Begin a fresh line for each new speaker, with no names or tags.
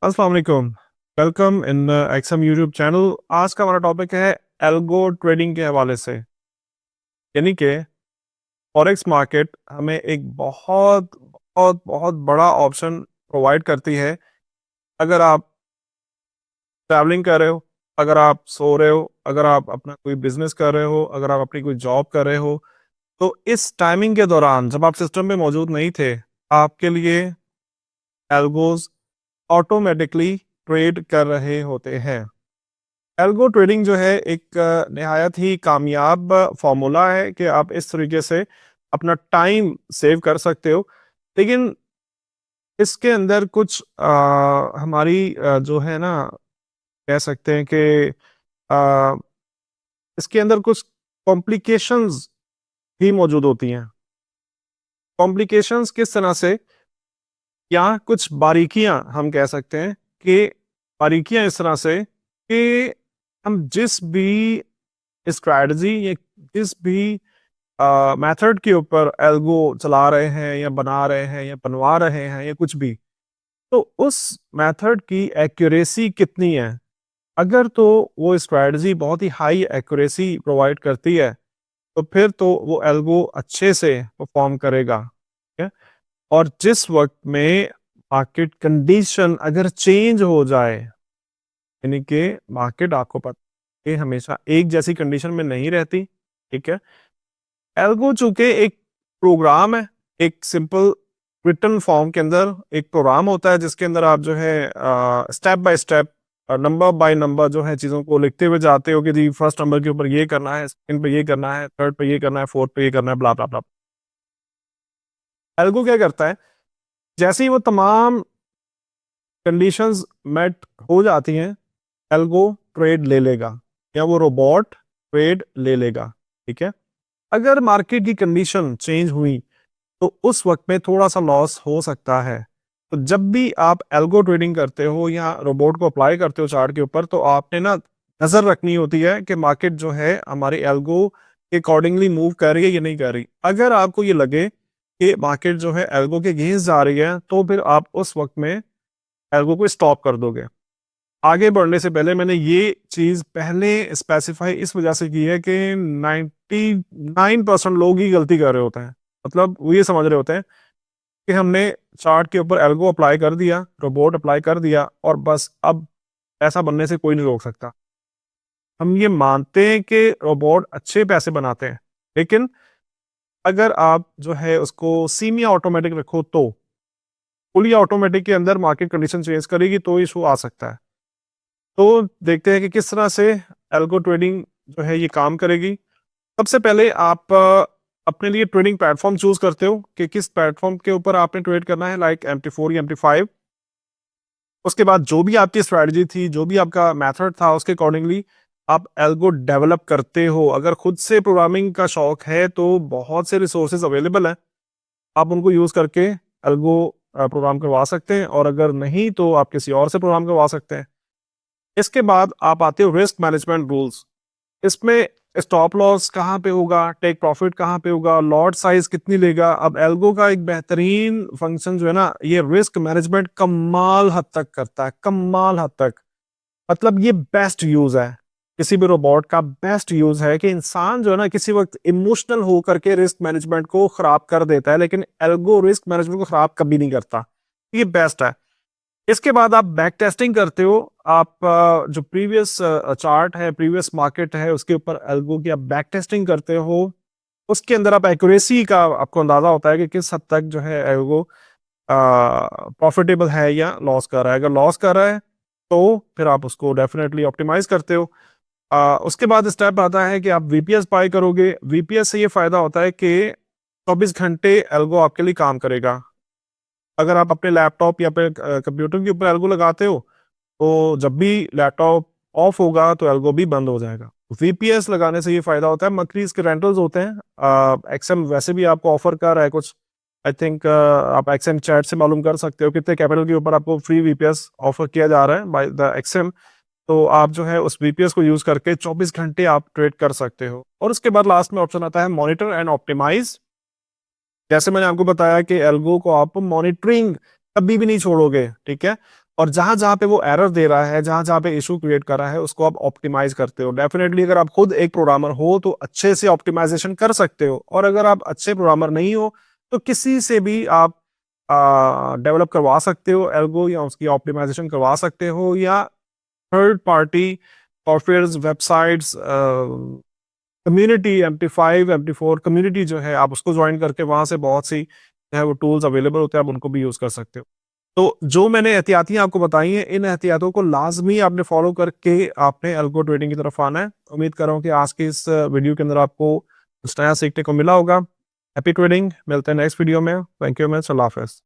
अस्सलाम वालेकुम। Welcome in XM YouTube channel. आज का हमारा टॉपिक है एल्गो ट्रेडिंग के हवाले से, यानी कि फॉरेक्स मार्केट हमें एक बहुत बहुत बहुत बड़ा ऑप्शन प्रोवाइड करती है। अगर आप ट्रैवलिंग कर रहे हो, अगर आप सो रहे हो, अगर आप अपना कोई बिजनेस कर रहे हो, अगर आप अपनी कोई जॉब कर रहे हो, तो इस टाइमिंग के दौरान जब आप सिस्टम में मौजूद नहीं थे, आपके लिए एल्गोज ऑटोमेटिकली ट्रेड कर रहे होते हैं। एल्गो ट्रेडिंग जो है एक निहायत ही कामयाब फॉर्मूला है कि आप इस तरीके से अपना टाइम सेव कर सकते हो। लेकिन इसके अंदर कुछ हमारी जो है ना, कह सकते हैं कि अ, इसके अंदर कुछ कॉम्प्लिकेशंस भी मौजूद होती हैं। कॉम्प्लिकेशंस किस तरह से, या कुछ बारीकियां हम कह सकते हैं कि बारीकियां इस तरह से कि हम जिस भी स्ट्रैटेजी या जिस भी मेथड के ऊपर एल्गो चला रहे हैं या बना रहे हैं या बनवा रहे हैं या कुछ भी, तो उस मेथड की एक्यूरेसी कितनी है। अगर तो वो स्ट्रैटेजी बहुत ही हाई एक्यूरेसी प्रोवाइड करती है, तो फिर तो वो एल्गो अच्छे से परफॉर्म करेगा। ठीक है। और जिस वक्त में मार्केट कंडीशन अगर चेंज हो जाए, यानी कि मार्केट आपको पता है कि हमेशा एक जैसी कंडीशन में नहीं रहती। ठीक है। एल्गो चूंकि एक प्रोग्राम है, एक सिंपल रिटन फॉर्म के अंदर एक प्रोग्राम होता है जिसके अंदर आप जो है step by step, number by number जो है चीजों को लिखते हुए जाते हो कि जी फर्स्ट नंबर के ऊपर ये करना है, सेकंड पे ये करना है, थर्ड पे ये करना है, फोर्थ पे ये करना है, ब्ला ब्ला ब्ला। एल्गो क्या करता है, जैसे ही वो तमाम कंडीशंस मेट हो जाती हैं, एल्गो ट्रेड ले लेगा या वो रोबोट ट्रेड ले लेगा। ठीक है। अगर मार्केट की कंडीशन चेंज हुई तो उस वक्त में थोड़ा सा लॉस हो सकता है। तो जब भी आप एल्गो ट्रेडिंग करते हो या रोबोट को अप्लाई करते हो चार्ट के ऊपर, तो आपने ना नजर रखनी होती है कि मार्केट जो है हमारे एल्गो के अकॉर्डिंगली मूव कर रही है या नहीं कर रही। अगर आपको ये लगे कि मार्केट जो है एल्गो के अगेंस्ट जा रही है, तो फिर आप उस वक्त में एल्गो को स्टॉप कर दोगे। आगे बढ़ने से पहले मैंने ये चीज पहले स्पेसिफाई इस वजह से की है कि 99% लोग ही गलती कर रहे होते हैं। मतलब वो ये समझ रहे होते हैं कि हमने चार्ट के ऊपर एल्गो अप्लाई कर दिया, रोबोट अप्लाई कर दिया, और बस अब पैसा बनने से कोई नहीं रोक सकता। हम ये मानते हैं कि रोबोट अच्छे पैसे बनाते हैं, लेकिन अगर आप जो है उसको सीमी ऑटोमेटिक रखो, तो फुली ऑटोमेटिक के अंदर मार्केट कंडीशन चेंज करेगी तो इशू आ सकता है। तो देखते हैं कि किस तरह से एल्गो ट्रेडिंग जो है ये काम करेगी। सबसे पहले आप अपने लिए ट्रेडिंग प्लेटफॉर्म चूज करते हो कि किस प्लेटफॉर्म के ऊपर आपने ट्रेड करना है, लाइक MT4 या MT5। उसके बाद जो भी आपकी स्ट्रेटजी थी, जो भी आपका मेथड था, उसके अकॉर्डिंगली आप एल्गो डेवलप करते हो। अगर खुद से प्रोग्रामिंग का शौक है तो बहुत से रिसोर्सेज अवेलेबल हैं, आप उनको यूज करके एल्गो प्रोग्राम करवा सकते हैं, और अगर नहीं तो आप किसी और से प्रोग्राम करवा सकते हैं। इसके बाद आप आते हो रिस्क मैनेजमेंट रूल्स। इसमें स्टॉप लॉस कहाँ पे होगा, टेक प्रॉफिट कहाँ पे होगा, लॉट साइज कितनी लेगा। अब एल्गो का एक बेहतरीन फंक्शन जो है ना, ये रिस्क मैनेजमेंट कमाल हद तक करता है, कमाल हद तक। मतलब ये बेस्ट यूज है, किसी भी रोबोट का बेस्ट यूज है कि इंसान जो है ना किसी वक्त इमोशनल होकर के रिस्क मैनेजमेंट को खराब कर देता है, लेकिन एल्गो रिस्क मैनेजमेंट को खराब कभी नहीं करता। ये बेस्ट है। इसके बाद आप बैक टेस्टिंग करते हो। आप जो प्रीवियस चार्ट है, प्रीवियस मार्केट है, उसके ऊपर एल्गो की आप बैक टेस्टिंग करते हो। उसके अंदर आप एक्यूरेसी का आपको अंदाजा होता है कि किस हद तक जो है एल्गो प्रॉफिटेबल है या लॉस कर रहा है। अगर लॉस कर रहा है तो फिर आप उसको डेफिनेटली ऑप्टिमाइज करते हो। उसके बाद स्टेप आता है कि आप वीपीएस बाय करोगे। वीपीएस से ये फायदा होता है कि 24 घंटे एल्गो आपके लिए काम करेगा। अगर आप अपने लैपटॉप या फिर कंप्यूटर के ऊपर एल्गो लगाते हो, तो जब भी लैपटॉप ऑफ होगा तो एल्गो भी बंद हो जाएगा। वीपीएस लगाने से ये फायदा होता है, मंथली इसके रेंटल्स होते हैं। एक्सएम वैसे भी आपको ऑफर कर रहा है कुछ, आई थिंक आप एक्सएम चैट से मालूम कर सकते हो कितने कैपिटल के ऊपर आपको फ्री वीपीएस ऑफर किया जा रहा है बाय द एक्सएम। तो आप जो है उस वीपीएस को यूज करके 24 घंटे आप ट्रेड कर सकते हो। और उसके बाद लास्ट में ऑप्शन आता है मॉनिटर एंड ऑप्टिमाइज। जैसे मैंने आपको बताया कि एल्गो को आप मॉनिटरिंग कभी भी नहीं छोड़ोगे। ठीक है। और जहां जहां पे वो एरर दे रहा है, जहां जहां पे इशू क्रिएट कर रहा है, उसको आप ऑप्टिमाइज करते हो। डेफिनेटली अगर आप खुद एक प्रोग्रामर हो तो अच्छे से ऑप्टिमाइजेशन कर सकते हो, और अगर आप अच्छे प्रोग्रामर नहीं हो तो किसी से भी आप डेवलप करवा सकते हो एल्गो, या उसकी ऑप्टिमाइजेशन करवा सकते हो, या third party software, websites, community, MT5 MT4 community जो है, आप उसको ज्वाइन करके वहां से बहुत सी जो है वो टूल्स अवेलेबल होते हैं, आप उनको भी यूज कर सकते हो। तो जो मैंने एहतियातियां आपको बताई हैं, इन एहतियातों को लाजमी आपने फॉलो करके आपने एल्गो ट्रेडिंग की तरफ आना है। उम्मीद कर रहा हूँ कि आज के इस वीडियो के अंदर आपको कुछ नया सीखने को मिला होगा। हैप्पी ट्रेडिंग, मिलते हैं नेक्स्ट वीडियो में। थैंक यू, मैं अल्लाह हाफिज़।